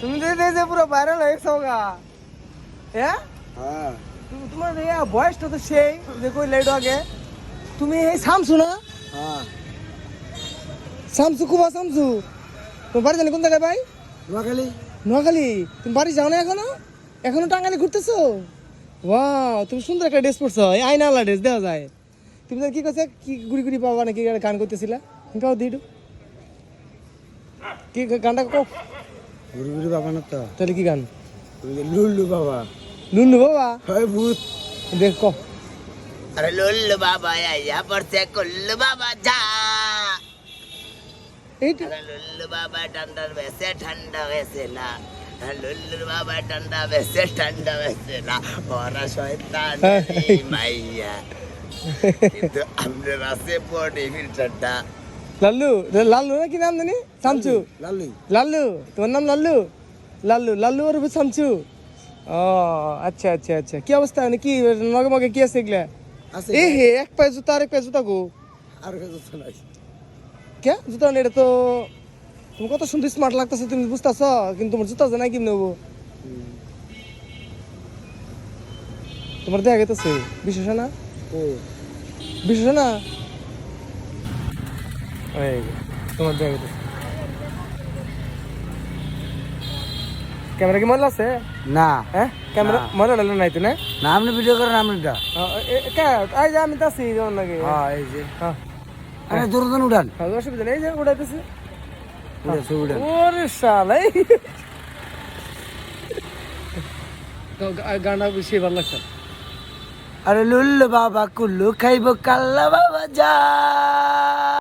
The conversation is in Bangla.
তুমি যে পুরো ভাইরাল হয়ে গেছো গা। হ্যাঁ হ্যাঁ তোমার বয়সটা তো সেই যে কই লাইডো আগে। তুমি এই শামসু না? হ্যাঁ শামসু কুবা শামসু। তোমার বাড়ি জানি কোন জায়গায় ভাই? নোয়াখালী। নোয়াখালী। তুমি বাড়ি যাও না এখনো? এখনো টাঙ্গাইলে ঘুরতেছো? ওয়াও, তুমি সুন্দর একটা ড্রেস পরছো, এই আয়নাওয়ালা ড্রেস দেওয়া যায়। তুমি জানি কি করছে, কি গুড়ি গুড়ি পাবা নাকি গান করতেছিলা? কাও দিডু কি গানটা কও। গুরু গুরু বাবা না তো, তাহলে কি গান? লুল্লু বাবা। লুন্নু বাবা হয় ভূত। দেখ ক। अरे लुल्लू बाबा यहाँ पर से कुल्लू बाबा जा। এইটা अरे लुल्लू बाबा ठंडा वैसे ना। लुल्लू बाबा ठंडा वैसे ना। और शैतान माइया কিন্তু আমরা রাসে পড়ে ফির ঠান্ডা। লাল্লু। লাল্লু না কি নাম জানি? শামসু। লাল্লু। লাল্লু, তোমার নাম লাল্লু? লাল্লু লাল্লু আর শামসু। ও আচ্ছা আচ্ছা আচ্ছা, কি অবস্থা মানে কি মগে মগে কি আছে এগুলা? আছে এ হে, এক পায়ে জুতা আর এক পায়ে জুতা গো। আর কিছু তো নাই। কে জুতা নেই? এটা তো তুমি কত সুন্দর স্মার্ট লাগতেছে, তুমি বুঝতেছ, কিন্তু তোমার জুতা জানাই কেমনে হবো? তোমার দেখা গেতেছে বিশেষ না? ও বিশেষ না? এই যে, তোমার দেখা গেতেছে। ক্যামেরা কি ময়লা আছে? না হ্যাঁ ক্যামেরা না। ময়লা ডালে নাই তো না? না, আপনি ভিডিও করেন আপনি এটা। এই যে আমি তো আছি যেমন লাগে। হ্যাঁ এই যে হ্যাঁ আপনি দূরজন উঠান। অসুবিধা নেই, এই যে উড়াইতেছে। উঠেছে উঠান। ওরে শালাই, গানটা বেশি ভালো লাগছে। আরে লুল্লু বাবা কুল্লু খাইব কাল্লা বাবা যা।